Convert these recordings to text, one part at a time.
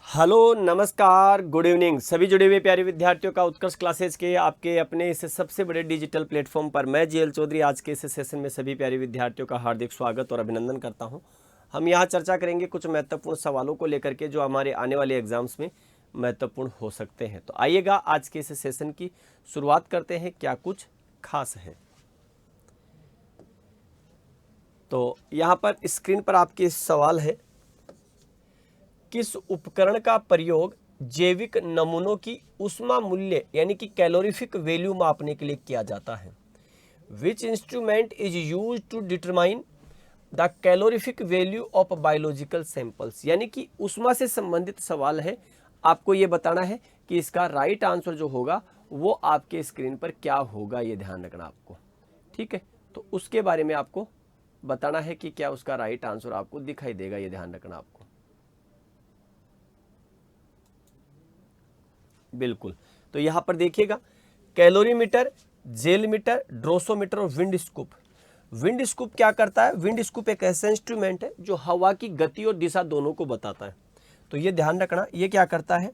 Hello नमस्कार good evening सभी जुड़े हुए प्यारे विद्यार्थियों का उत्कर्ष क्लासेज के आपके अपने इस सबसे बड़े डिजिटल प्लेटफॉर्म पर मैं जीएल चौधरी आज के इस सेशन में सभी प्यारे विद्यार्थियों का हार्दिक स्वागत और अभिनंदन करता हूं। हम यहां चर्चा करेंगे कुछ महत्वपूर्ण सवालों को लेकर के जो हमारे आने वाले एग्जाम्स में महत्वपूर्ण हो सकते हैं। तो आइएगा आज के इस सेशन की शुरुआत करते हैं, क्या कुछ खास है। तो यहाँ पर स्क्रीन पर आपके सवाल है, किस उपकरण का प्रयोग जैविक नमूनों की ऊष्मा मूल्य यानी कि कैलोरीफिक वैल्यू मापने के लिए किया जाता है। Which instrument is use to determine the calorific value of biological samples. यानी कि ऊष्मा से संबंधित सवाल है, आपको ये बताना है कि इसका राइट आंसर जो होगा वो आपके स्क्रीन पर क्या होगा, ये ध्यान रखना आपको। ठीक है, तो उसके बारे में आपको बताना है कि क्या उसका राइट आंसर आपको दिखाई देगा, ये ध्यान रखना आपको। बिल्कुल, तो यहां पर देखिएगा कैलोरीमीटर, जेलमीटर, ड्रोसोमीटर और विंड स्कूप। विंड स्कूप क्या करता है? विंड स्कूप एक ऐसा इंस्ट्रूमेंट है जो हवा की गति और दिशा दोनों को बताता है। तो ये ध्यान रखना, ये क्या करता है?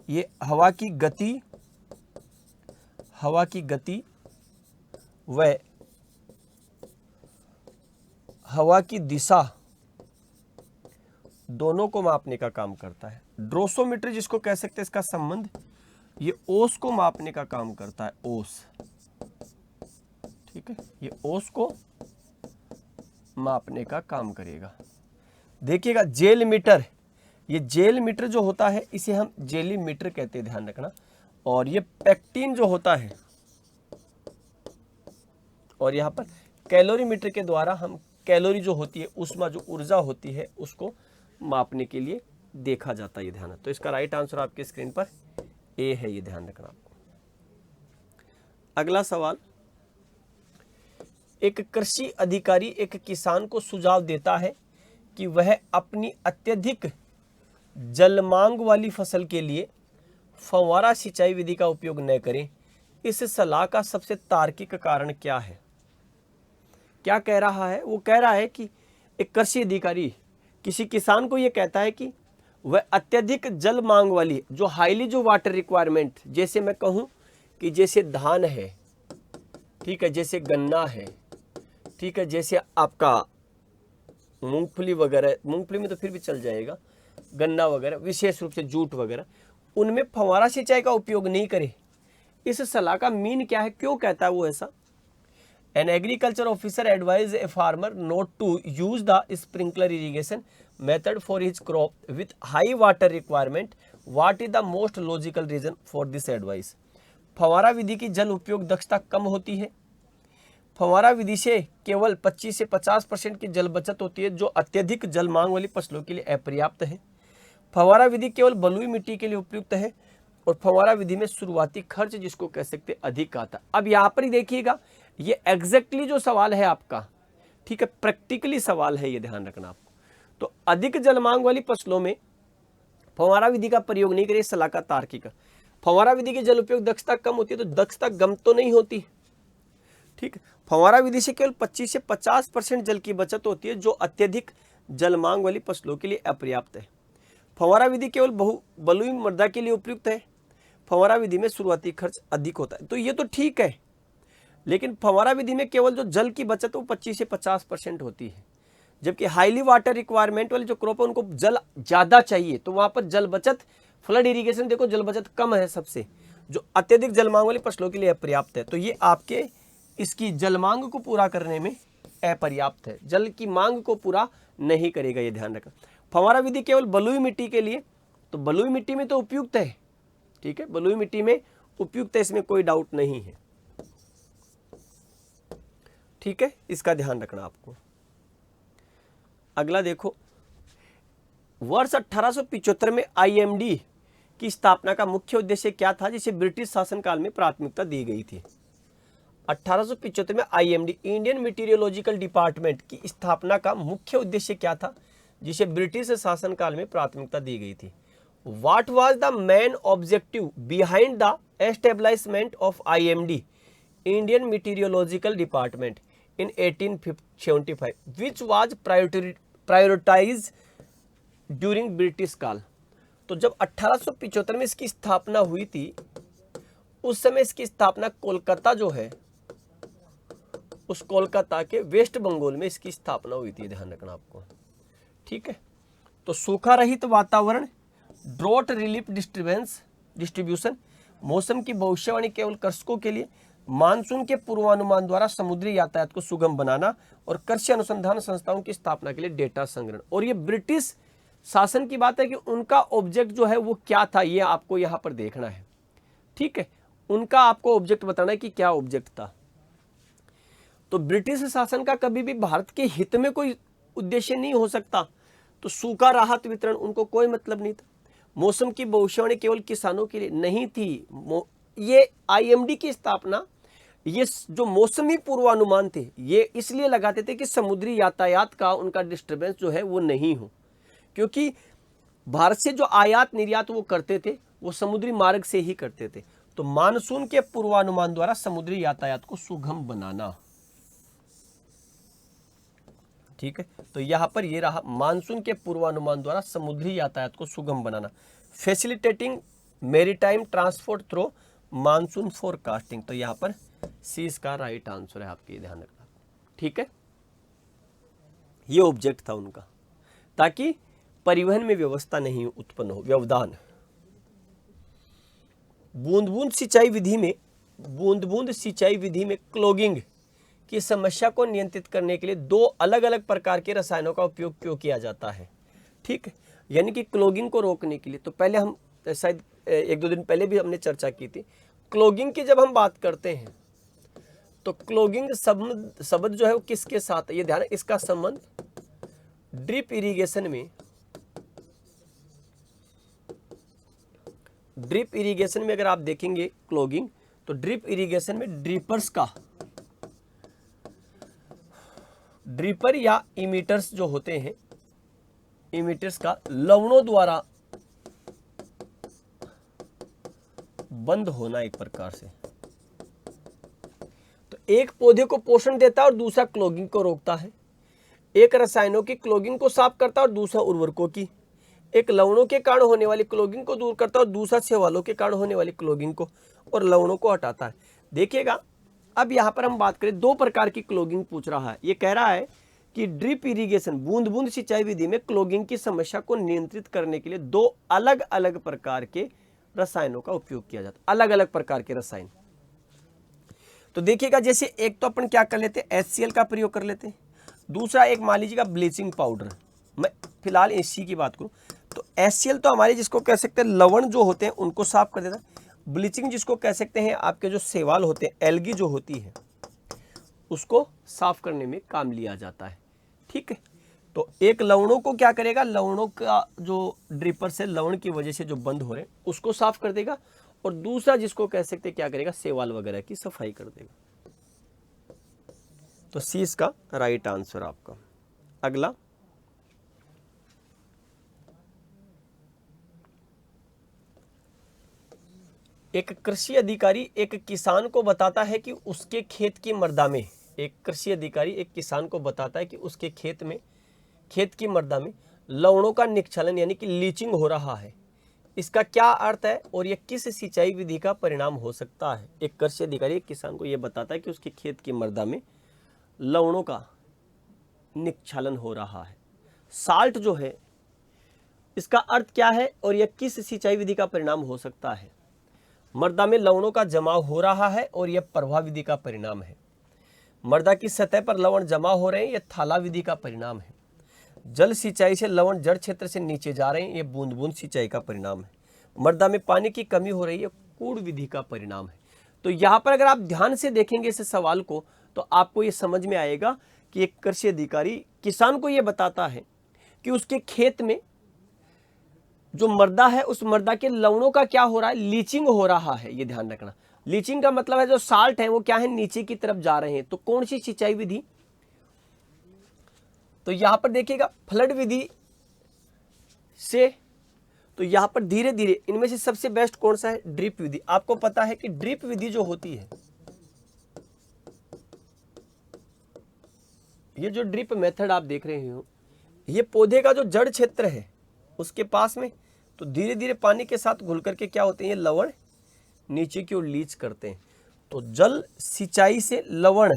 ये हवा की गति व हवा की दिशा दोनों को मापने का काम करता है। ड्रोसोमीटर जिसको कह सकते हैं, इसका संबंध ये ओस को मापने का काम करता है, ओस। ठीक है, ये ओस को मापने का काम करेगा। देखिएगा जेल मीटर, ये जेल मीटर जो होता है इसे हम जेली मीटर कहते हैं, ध्यान रखना। और ये पेक्टिन जो होता है, और यहाँ पर कैलोरी मीटर के द्वारा हम कैलोरी जो होती है, ऊष्मा जो ऊर्जा होती है, उसको मापने के लिए देखा जाता है, ये ध्यान है। तो इसका राइट आंसर आपके स्क्रीन पर ए है, ये ध्यान रखना आपको। अगला सवाल, एक कृषि अधिकारी एक किसान को सुझाव देता है कि वह अपनी अत्यधिक जलमांग वाली फसल के लिए फव्वारा सिंचाई विधि का उपयोग न करें। इस सलाह का सबसे तार्किक कारण क्या है? क्या कह रहा है? वो कह रहा है कि एक कृषि अधिकारी किसी किसान को ये कहता है कि वह अत्यधिक जल मांग वाली, जो हाईली जो वाटर रिक्वायरमेंट, जैसे मैं कहूँ कि जैसे धान है, ठीक है, जैसे गन्ना है, ठीक है, जैसे आपका मूंगफली वगैरह, मूंगफली में तो फिर भी चल जाएगा, गन्ना वगैरह, विशेष रूप से जूट वगैरह, उनमें फव्वारा सिंचाई का उपयोग नहीं करे। इस सलाह का मीन क्या है, क्यों कहता है वो ऐसा? An agriculture officer advised a farmer not to use the sprinkler irrigation method for his crop with high water requirement. What is the most logical reason for this advice? फव्वारा विधि की जल उपयोग दक्षता कम होती है। फव्वारा विधि से केवल 25 से 50% की जल बचत होती है, जो अत्यधिक जल मांग वाली फसलों के लिए अपर्याप्त है। फव्वारा विधि केवल बलुई मिट्टी के लिए उपयुक्त है और फव्वारा विधि में शुरुआती खर्च जिसको कह सकते अधिक आता। अब यहाँ पर ही देखिएगा, ये एग्जैक्टली जो सवाल है आपका, ठीक है, प्रैक्टिकली सवाल है, ये ध्यान रखना आपको। तो अधिक जल मांग वाली फसलों में फव्वारा विधि का प्रयोग नहीं करें, सलाह का तार्किक। फव्वारा विधि की जल उपयोग दक्षता कम होती है, तो दक्षता कम तो नहीं होती, ठीक। फव्वारा विधि से केवल 25 से 50% जल की बचत होती है, जो अत्यधिक जल मांग वाली फसलों के लिए अपर्याप्त है। फव्वारा विधि केवल बलुई मृदा के लिए उपयुक्त है। फव्वारा विधि में शुरुआती खर्च अधिक होता है, तो ये तो ठीक है, लेकिन फव्वारा विधि में केवल जो जल की बचत वो 25 से 50% होती है, जबकि हाईली वाटर रिक्वायरमेंट वाले जो क्रॉप है उनको जल ज़्यादा चाहिए, तो वहाँ पर जल बचत, फ्लड इरिगेशन देखो जल बचत कम है सबसे, जो अत्यधिक जल मांग वाली फसलों के लिए अपर्याप्त है। तो ये आपके इसकी जल मांग को पूरा करने में अपर्याप्त है, जल की मांग को पूरा नहीं करेगा, ये ध्यान रखना। फव्वारा विधि केवल बलुई मिट्टी के लिए, तो बलुई मिट्टी में तो उपयुक्त है, ठीक है, बलुई मिट्टी में उपयुक्त है, इसमें कोई डाउट नहीं है, ठीक है, इसका ध्यान रखना आपको। अगला देखो, वर्ष 1875 में आईएमडी की स्थापना का मुख्य उद्देश्य क्या था, जिसे ब्रिटिश शासनकाल में प्राथमिकता दी गई थी? 1875 में आईएमडी, इंडियन मीटीरियोलॉजिकल डिपार्टमेंट की स्थापना का मुख्य उद्देश्य क्या था, जिसे ब्रिटिश शासनकाल में प्राथमिकता दी गई थी? What was the main objective behind the establishment of IMD, Indian Meteorological Department, in 1875, which was prioritized during British काल? तो जब 1875 में इसकी स्थापना हुई थी, उस समय इसकी स्थापना कोलकाता जो है, उस कोलकाता के वेस्ट बंगाल में इसकी स्थापना हुई थी, ध्यान रखना आपको। ठीक है, तो सूखा रहित वातावरण, ड्रॉट रिलीफ डिस्ट्रीब्यूशन, मौसम की भविष्यवाणी केवल कृषकों के लिए, मानसून के पूर्वानुमान द्वारा समुद्री यातायात को सुगम बनाना और कृषि अनुसंधान संस्थाओं की स्थापना के लिए डेटा संग्रहण। और ये ब्रिटिश शासन की बात है कि उनका ऑब्जेक्ट जो है वो क्या था, ये आपको यहाँ पर देखना है। ठीक है, उनका आपको ऑब्जेक्ट बताना है कि क्या ऑब्जेक्ट था। तो ब्रिटिश शासन का कभी भी भारत के हित में कोई उद्देश्य नहीं हो सकता, तो सूखा राहत वितरण उनको कोई मतलब नहीं था। मौसम की भविष्यवाणी केवल किसानों के लिए नहीं थी। ये आईएमडी की स्थापना, ये जो मौसमी पूर्वानुमान थे, ये इसलिए लगाते थे कि समुद्री यातायात का उनका डिस्टर्बेंस जो है वो नहीं हो, क्योंकि भारत से जो आयात निर्यात वो करते थे वो समुद्री मार्ग से ही करते थे। तो मानसून के पूर्वानुमान द्वारा समुद्री यातायात को सुगम बनाना। ठीक है, तो यहां पर ये रहा, मानसून के पूर्वानुमान द्वारा समुद्री यातायात को सुगम बनाना। Facilitating maritime transport through monsoon forecasting, तो यहां पर सी इसका राइट आंसर है, आपके ध्यान रखना। ठीक है, ये ऑब्जेक्ट था उनका, ताकि परिवहन में व्यवस्था नहीं उत्पन्न हो। व्यवधान, बूंद बूंद सिंचाई विधि में क्लॉगिंग की समस्या को नियंत्रित करने के लिए दो अलग अलग प्रकार के रसायनों का उपयोग क्यों किया जाता है। ठीक है, यानी कि क्लॉगिंग को रोकने के लिए, तो पहले हम शायद 1-2 दिन पहले भी हमने चर्चा की थी। क्लॉगिंग की जब हम बात करते हैं तो क्लॉगिंग शब्द जो है वो किसके साथ है, ये ध्यान है, इसका संबंध ड्रिप इरिगेशन में अगर आप देखेंगे क्लॉगिंग, तो ड्रिप इरिगेशन में ड्रिपर या इमीटर्स जो होते हैं, इमीटर्स का लवणों द्वारा बंद होना एक प्रकार से। तो एक पौधे को पोषण देता है और दूसरा क्लॉगिंग को रोकता है। एक रसायनों की क्लॉगिंग को साफ करता है और दूसरा उर्वरकों की। एक लवणों के कारण होने वाली क्लॉगिंग को दूर करता है और दूसरा शैवालों के कारण होने वाली क्लॉगिंग को और लवणों को हटाता है। देखिएगा, अब यहाँ पर हम बात करें, दो प्रकार की क्लॉगिंग पूछ रहा है। ये कह रहा है कि ड्रिप इरिगेशन बूंद बूंद सिंचाई विधि में क्लॉगिंग की समस्या को नियंत्रित करने के लिए दो अलग अलग प्रकार के रसायनों का उपयोग किया जाता है, अलग अलग प्रकार के रसायन। तो देखिएगा, जैसे एक तो अपन क्या कर लेते हैं, HCl का प्रयोग कर लेते हैं, दूसरा एक मान लीजिएगा ब्लीचिंग पाउडर। मैं फिलहाल इसी की बात करूं तो HCl तो हमारे जिसको कह सकते हैं लवण जो होते हैं उनको साफ कर देता है। ब्लीचिंग जिसको कह सकते हैं आपके जो शैवाल होते हैं, एल्गी जो होती है, उसको साफ करने में काम लिया जाता है। ठीक है, तो एक लवणों को क्या करेगा, लवणों का जो ड्रिपर से लवण की वजह से जो बंद हो रहे हैं उसको साफ कर देगा, और दूसरा जिसको कह सकते हैं क्या करेगा, शैवाल वगैरह की सफाई कर देगा। तो सी इसका राइट आंसर आपका। अगला, एक कृषि अधिकारी एक किसान को बताता है कि उसके खेत की मृदा में, एक कृषि अधिकारी एक किसान को बताता है कि उसके खेत की मृदा में लवणों का निक्षलन यानी कि लीचिंग हो रहा है। इसका क्या अर्थ है और यह किस सिंचाई विधि का परिणाम हो सकता है। एक कृषि अधिकारी एक किसान को यह बताता है कि उसके खेत की मृदा में लवणों का निक्षलन हो रहा है। साल्ट जो है, इसका अर्थ क्या है और यह किस सिंचाई विधि का परिणाम हो सकता है। मृदा में लवणों का जमाव हो रहा है और यह प्रवाह विधि का परिणाम है। मृदा की सतह पर लवण जमा हो रहे हैं, यह थाला विधि का परिणाम है। जल सिंचाई से लवण जड़ क्षेत्र से नीचे जा रहे हैं, यह बूंद बूंद सिंचाई का परिणाम है। मृदा में पानी की कमी हो रही है, कूड़ विधि का परिणाम है। तो यहाँ पर अगर आप ध्यान से देखेंगे इस सवाल को तो आपको ये समझ में आएगा कि एक कृषि अधिकारी किसान को यह बताता है कि उसके खेत में जो मृदा है उस मृदा के लवणों का क्या हो रहा है, लीचिंग हो रहा है। ये ध्यान रखना, लीचिंग का मतलब है जो साल्ट है वो क्या है, नीचे की तरफ जा रहे हैं। तो कौन सी सिंचाई विधि, तो यहां पर देखिएगा फ्लड विधि से, तो यहां पर धीरे धीरे इनमें से सबसे बेस्ट कौन सा है, ड्रिप विधि। आपको पता है कि ड्रिप विधि जो होती है, ये जो ड्रिप मेथड आप देख रहे हो, ये पौधे का जो जड़ क्षेत्र है उसके पास में, तो धीरे धीरे पानी के साथ घुल करके क्या होते हैं, ये लवण नीचे की ओर लीच करते हैं। तो जल सिंचाई से लवण,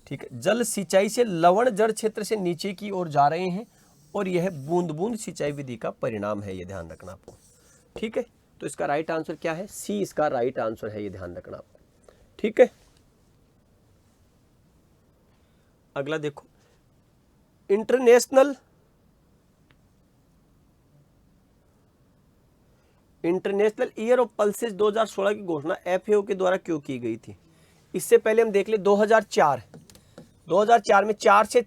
ठीक है, जल सिंचाई से लवण जड़ क्षेत्र से नीचे की ओर जा रहे हैं और यह बूंद बूंद सिंचाई विधि का परिणाम है, ये ध्यान रखना आपको। ठीक है, तो इसका राइट आंसर क्या है, सी इसका राइट आंसर है, ये ध्यान रखना आपको। ठीक है, अगला देखो, इंटरनेशनल ईयर ऑफ पल्सेस 2016 की घोषणा FAO के द्वारा क्यों की गई थी। इससे पहले हम देख ले 2004 में 4 से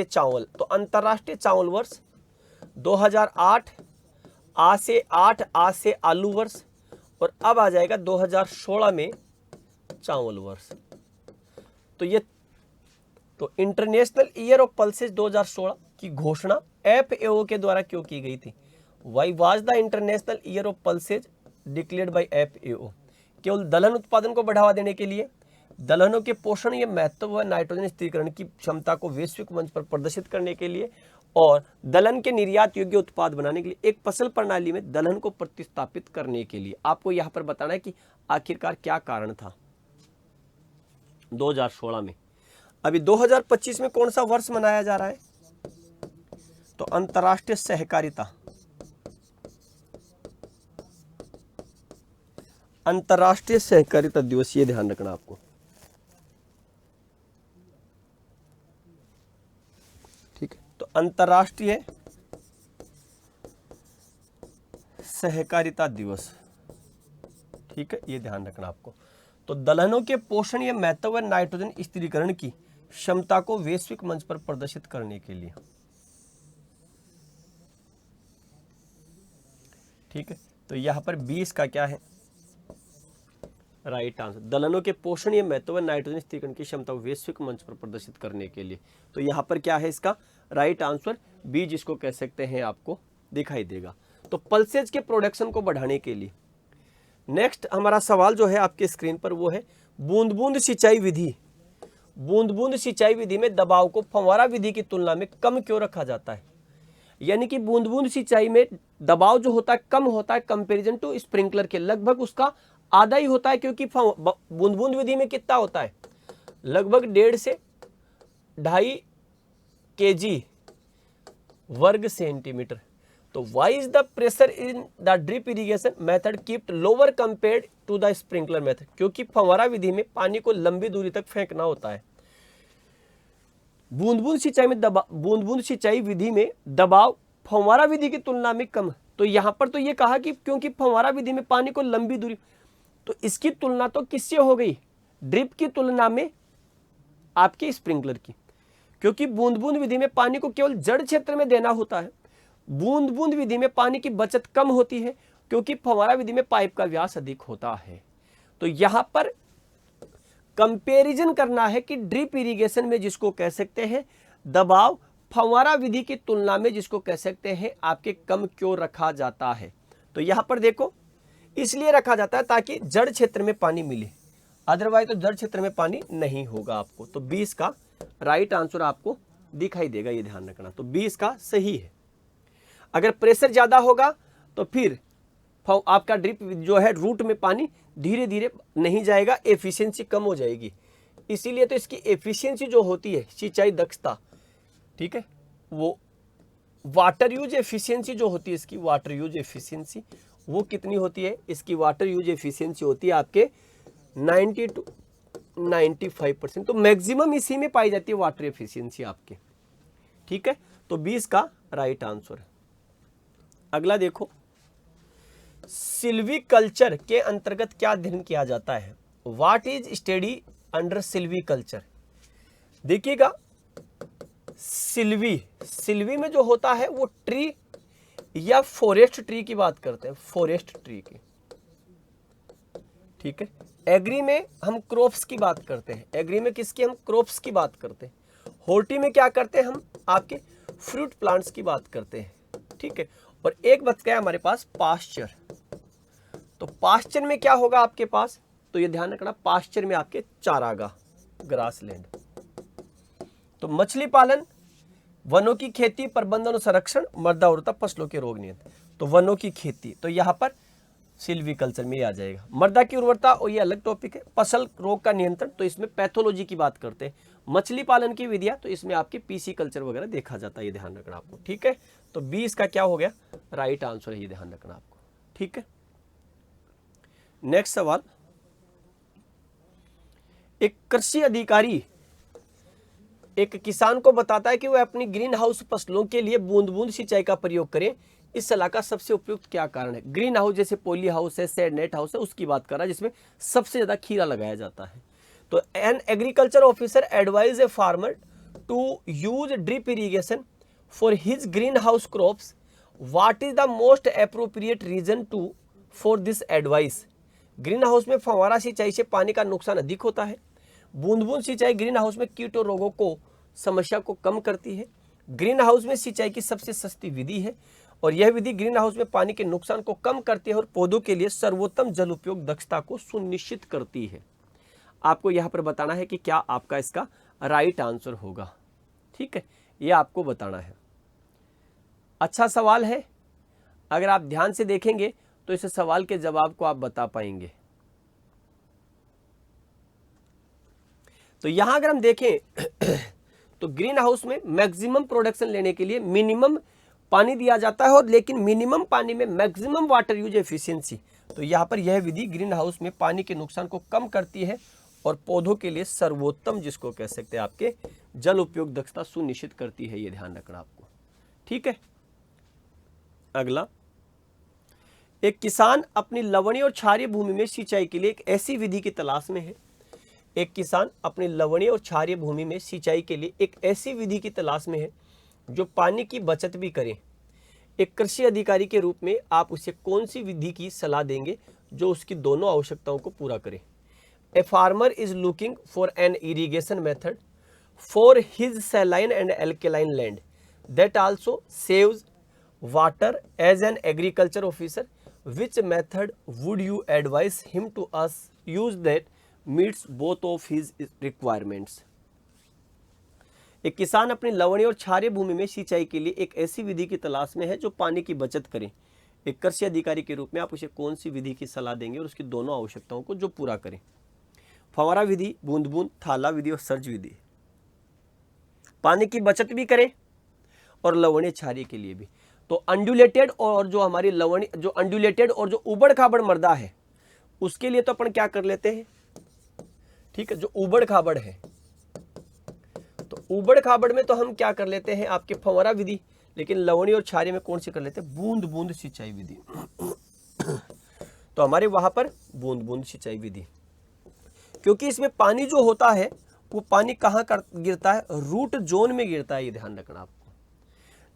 चावल, तो अंतरराष्ट्रीय चावल वर्ष। 2008 आ से आलू वर्ष, और अब आ जाएगा 2016 में चावल वर्ष। तो इंटरनेशनल ईयर ऑफ पल्सेस 2016 की घोषणा FAO के द्वारा क्यों की गई थी। Why was the international year of pulses declared by FAO। केवल दलहन उत्पादन को बढ़ावा देने के लिए, दलहनों के पोषण या महत्व व नाइट्रोजन स्थिरीकरण की क्षमता को वैश्विक मंच पर प्रदर्शित करने के लिए, और दलहन के निर्यात योग्य उत्पाद बनाने के लिए, एक फसल प्रणाली में दलहन को प्रतिस्थापित करने के लिए। आपको यहाँ पर बताना है कि आखिरकार क्या कारण था 2016 में। अभी 2025 में कौन सा वर्ष मनाया जा रहा है, तो अंतर्राष्ट्रीय सहकारिता दिवस, ये ध्यान रखना आपको। ठीक है, तो अंतर्राष्ट्रीय सहकारिता दिवस, ठीक है, ये ध्यान रखना आपको। तो दलहनों के पोषण या महत्व व नाइट्रोजन स्थिरीकरण की क्षमता को वैश्विक मंच पर प्रदर्शित करने के लिए। ठीक है, तो यहां पर 20 का क्या है, राइट आंसर। दलहनों के पोषण या महत्व व नाइट्रोजन स्थिरीकरण की क्षमता को वैश्विक मंच पर प्रदर्शित करने के लिए। तो यहाँ पर क्या है इसका राइट आंसर, बी, जिसको कह सकते हैं, आपको दिखाई देगा। तो पल्सेज के प्रोडक्शन को बढ़ाने के लिए नेक्स्ट हमारा सवाल जो है आपके स्क्रीन पर, वो है बूंद बूंद सिंचाई विधि। बूंद बूंद सिंचाई विधि में दबाव को फव्वारा विधि की तुलना में कम क्यों रखा जाता है। यानी कि बूंद बूंद सिंचाई में दबाव जो होता है कम होता है कंपेरिजन टू स्प्रिंकलर के, लगभग उसका आधा ही होता है, क्योंकि बूंद बूंद विधि में कितना होता है, लगभग 1.5 से 2.5 kg वर्ग सेंटीमीटर। तो why is the pressure in the drip irrigation method keeped lower compared to the sprinkler method, क्योंकि फव्वारा विधि में पानी को लंबी दूरी तक फेंकना होता है। बूंद बूंद सिंचाई विधि में दबाव फव्वारा विधि की तुलना में कम। तो यहां पर तो ये कहा कि क्योंकि फव्वारा विधि में पानी को लंबी दूरी, तो इसकी तुलना तो किससे हो गई, ड्रिप की तुलना में आपके स्प्रिंकलर की, क्योंकि बूंद बूंद विधि में पानी को केवल जड़ क्षेत्र में देना होता है। बूंद बूंद विधि में पानी की बचत कम होती है, क्योंकि फव्वारा विधि में पाइप का व्यास अधिक होता है। तो यहां पर कंपैरिजन करना है कि ड्रिप इरिगेशन में जिसको कह सकते हैं दबाव फव्वारा विधि की तुलना में जिसको कह सकते हैं आपके कम क्यों रखा जाता है। तो यहां पर देखो, इसलिए रखा जाता है ताकि जड़ क्षेत्र में पानी मिले, अदरवाइज तो जड़ क्षेत्र में पानी नहीं होगा आपको। तो 20 का राइट आंसर आपको दिखाई देगा, ये ध्यान रखना। तो 20 का सही है। अगर प्रेशर ज्यादा होगा तो फिर आपका ड्रिप जो है रूट में पानी धीरे धीरे नहीं जाएगा, एफिशिएंसी कम हो जाएगी। इसीलिए तो इसकी एफिशिएंसी जो होती है सिंचाई दक्षता, ठीक है, वो वाटर यूज एफिशिएंसी जो होती है इसकी, वाटर यूज एफिशिएंसी वो कितनी होती है, इसकी वाटर यूज एफिशिएंसी होती है आपके 90 to 95%। तो मैक्सिमम इसी में पाई जाती है वाटर एफिशिएंसी आपके। ठीक है, तो 20 का राइट आंसर है। अगला देखो, सिल्वीकल्चर के अंतर्गत क्या अध्ययन किया जाता है। What is study under silviculture. देखिएगा, सिल्वी में जो होता है वो ट्री या फॉरेस्ट ट्री की बात करते हैं, फॉरेस्ट ट्री की। ठीक है, एग्री में हम क्रॉप्स की बात करते हैं, एग्री में किसकी, हम क्रॉप्स की बात करते हैं। हॉर्टी में क्या करते हैं, हम आपके फ्रूट प्लांट्स की बात करते हैं। ठीक है, और एक बच गया हमारे पास पास्चर। तो पास्चर में क्या होगा आपके पास, तो ये ध्यान रखना, पास्चर में आपके चारागाह, ग्रासलैंड। तो मछली पालन, वनों की खेती, प्रबंधन और संरक्षण, मृदा उर्वरता, फसलों के रोग नियंत्रण। तो वनों की खेती, तो यहाँ पर सिल्वीकल्चर में आ जाएगा। मृदा की उर्वरता और ये अलग टॉपिक है। फसल रोग का नियंत्रण, तो इसमें पैथोलॉजी की बात करते हैं। मछली पालन की विधियां, तो इसमें आपके पीसी कल्चर वगैरह देखा जाता है, ये ध्यान रखना आपको, ठीक है। तो 20 का क्या हो गया, राइट आंसर है, ये ध्यान रखना आपको, ठीक है। नेक्स्ट सवाल, एक कृषि अधिकारी एक किसान को बताता है कि वह अपनी ग्रीन हाउस फसलों के लिए बूंद बूंद सिंचाई का प्रयोग करे। इस सलाह का सबसे उपयुक्त क्या कारण है? ग्रीन हाउस जैसे पॉली हाउस है, शेड नेट हाउस है, उसकी बात कर रहा है जिसमें सबसे ज्यादा खीरा लगाया जाता है। तो an agriculture officer advise a farmer to use drip irrigation for his green house crops. What is the most appropriate reason to for this advice? Green house में फव्वारा सिंचाई से पानी का नुकसान अधिक होता है। बूंद बूंद सिंचाई ग्रीन हाउस में कीट और रोगों को समस्या को कम करती है। ग्रीन हाउस में सिंचाई की सबसे सस्ती विधि है और यह विधि ग्रीन हाउस में पानी के नुकसान को कम करती है और पौधों के लिए सर्वोत्तम जल उपयोग दक्षता को सुनिश्चित करती है। आपको यहाँ पर बताना है कि क्या आपका इसका राइट आंसर होगा, ठीक है, यह आपको बताना है। अच्छा सवाल है, अगर आप ध्यान से देखेंगे तो इस सवाल के जवाब को आप बता पाएंगे। तो यहां अगर हम देखें तो ग्रीन हाउस में मैक्सिमम प्रोडक्शन लेने के लिए मिनिमम पानी दिया जाता है और लेकिन मिनिमम पानी में मैक्सिमम वाटर यूज एफिशिएंसी। तो यहाँ पर यह विधि ग्रीन हाउस में पानी के नुकसान को कम करती है और पौधों के लिए सर्वोत्तम, जिसको कह सकते हैं आपके जल उपयोग दक्षता सुनिश्चित करती है, ये ध्यान रखना आपको, ठीक है। अगला, एक किसान अपनी लवणीय और क्षारीय भूमि में सिंचाई के लिए एक ऐसी विधि की तलाश में है। एक किसान अपनी लवणीय और क्षारीय भूमि में सिंचाई के लिए एक ऐसी विधि की तलाश में है जो पानी की बचत भी करे। एक कृषि अधिकारी के रूप में आप उसे कौन सी विधि की सलाह देंगे जो उसकी दोनों आवश्यकताओं को पूरा करे? A farmer is looking for an irrigation method for his saline and alkaline land that also saves water as an agriculture officer. Which method would you advise him to us use that meets both of his requirements? एक किसान अपनी लवणीय और क्षारीय भूमि में सिंचाई के लिए एक ऐसी विधि की तलाश में है जो पानी की बचत करे। एक कृषि अधिकारी के रूप में आप उसे कौन सी विधि की सलाह देंगे और उसकी दोनों आवश्यकताओं को जो पूरा करे? फव्वारा विधि, बूंद बूंद, थाला विधि और सर्ज विधि। पानी की बचत भी करे और लवणीय क्षारीय के लिए भी। तो अंडुलेटेड और जो हमारी लवणीय, जो अंडुलेटेड और जो उबड़ खाबड़ मृदा है उसके लिए तो अपन क्या कर लेते हैं, ठीक है, जो उबड़ खाबड़ है, तो उबड़ खाबड़ में तो हम क्या कर लेते हैं आपके फव्वारा विधि, लेकिन लवणीय और क्षारीय में कौन सी कर लेते हैं? बूंद बूंद सिंचाई विधि। तो हमारे वहां पर बूंद बूंद सिंचाई विधि, क्योंकि इसमें पानी जो होता है वो पानी कहाँ गिरता है? रूट जोन में गिरता है, ये ध्यान रखना आपको।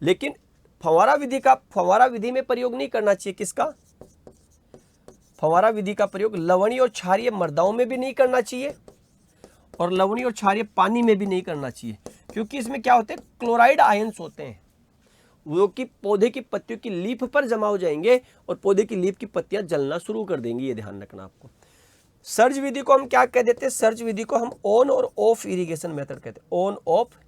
लेकिन फव्वारा विधि में प्रयोग नहीं करना चाहिए। किसका? फव्वारा विधि का प्रयोग लवणीय और क्षारीय मृदाओं में भी नहीं करना चाहिए और लवणीय और क्षारीय पानी में भी नहीं करना चाहिए, क्योंकि इसमें क्या होते हैं? क्लोराइड आयंस होते हैं, वो कि पौधे की पत्तियों की लीफ पर जमा हो जाएंगे और पौधे की लीफ की पत्तियां जलना शुरू कर देंगी, ये ध्यान रखना आपको। सर्ज विधि को हम क्या कह देते हैं? सर्ज विधि को हम ऑन और ऑफ इरिगेशन मेथड कहते हैं, ऑन ऑफ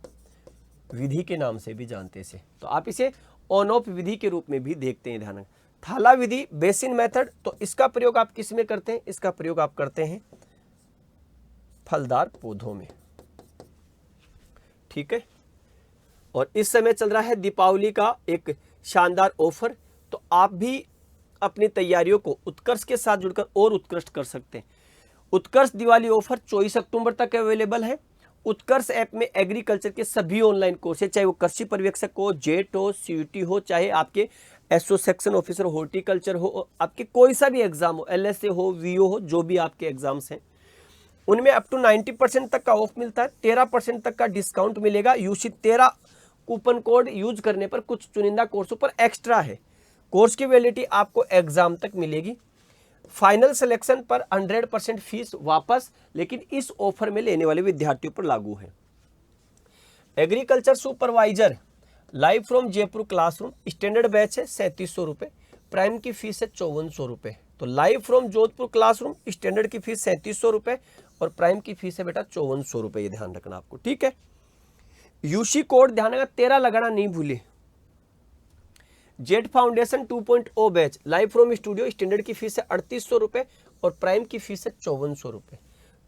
विधि के नाम से भी जानते हैं। तो आप इसे ऑन ऑफ विधि के रूप में भी देखते हैं, ध्यान रखें। थाला विधि, बेसिन मेथड, तो इसका प्रयोग आप किस में करते हैं? इसका प्रयोग आप करते हैं फलदार पौधों में, ठीक है। और इस समय चल रहा है दीपावली का एक शानदार ऑफर, तो आप भी अपनी तैयारियों को उत्कर्ष के साथ जुड़कर और उत्कृष्ट कर सकते हैं। उत्कर्ष दिवाली ऑफर 24 अक्टूबर तक अवेलेबल है। उत्कर्ष ऐप में एग्रीकल्चर के सभी ऑनलाइन कोर्स है, चाहे वो कृषि पर्यवेक्षक हो, जेट हो, सीयूटी हो, चाहे आपके एसओ सेक्शन ऑफिसर हॉर्टिकल्चर हो, आपके कोई सा भी एग्जाम हो, एलएसए हो, वीओ हो, जो भी आपके एग्जाम्स हैं, उनमें अप टू 90% तक का ऑफ मिलता है। 13% तक का डिस्काउंट मिलेगा। यूसी 13 कूपन कोड यूज करने पर कुछ चुनिंदा कोर्सों पर एक्स्ट्रा है। कोर्स की वैलिडिटी आपको एग्जाम तक मिलेगी। फाइनल सिलेक्शन पर 100% फीस वापस, लेकिन इस ऑफर में लेने वाले विद्यार्थियों पर लागू है। Agriculture supervisor live from Jaipur classroom, standard batch है 3700 रुपये, प्राइम की फीस है 5400 रुपये। तो live from Jodhpur classroom, standard की फीस 3700 रुपये और प्राइम की फीस है बेटा 5400 रुपये, ये ध्यान रखना आपको, ठीक है। यूसी कोड ध्यान रखना, 13 लगाना नहीं भूले। Jet foundation 2.0 batch live from studio standard की फीस है 3800 रुपये और प्राइम की फीस है 5400 रुपये।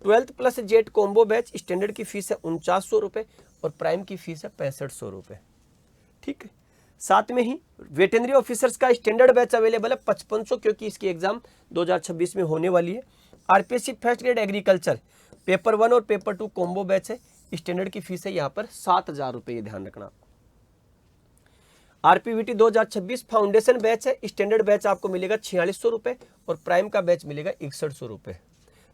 12th plus jet combo batch standard की फीस है 4900 रुपये और प्राइम की फीस है 6500 रुपये। ठीक है, साथ में ही वेटनरी ऑफिसर्स का स्टैंडर्ड बैच अवेलेबल है 5500, क्योंकि इसकी एग्जाम 2026 में होने वाली है। RPSC first grade agriculture paper 1 और पेपर 2 कॉम्बो बैच है, स्टैंडर्ड की फीस है यहाँ पर 7000 रुपये, ये ध्यान रखना। आरपीवीटी 2026 फाउंडेशन बैच है, स्टैंडर्ड बैच आपको मिलेगा 4600 रुपये और प्राइम का बैच मिलेगा 6100 रुपये।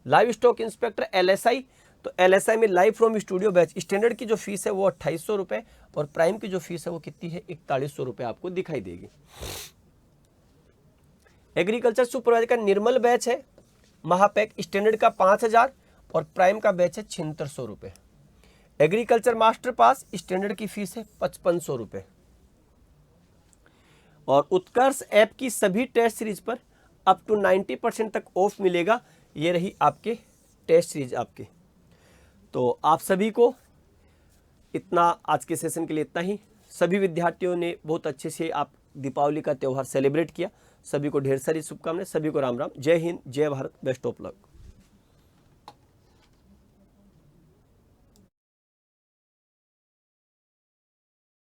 लाइव स्टॉक इंस्पेक्टर एलएसआई, तो एलएसआई में live from studio batch standard की जो फीस है वो 2800 रुपये और प्राइम की जो फीस है वो कितनी है 4100 रुपये आपको दिखाई देगी। एग्रीकल्चर सुपरवाइजर का निर्मल बैच है महापैक, स्टैंडर्ड का 5000 और प्राइम का बैच है 7600 रुपये। एग्रीकल्चर मास्टर पास स्टैंडर्ड की फीस है 5500 रुपये। और उत्कर्ष ऐप की सभी टेस्ट सीरीज पर अप टू 90% तक ऑफ मिलेगा। ये रही आपके टेस्ट सीरीज आपके। तो आप सभी को इतना, आज के सेशन के लिए इतना ही। सभी विद्यार्थियों ने बहुत अच्छे से आप दीपावली का त्यौहार सेलिब्रेट किया। सभी को ढेर सारी शुभकामनाएं, सभी को राम राम, जय हिंद, जय भारत, बेस्ट ऑफ लक।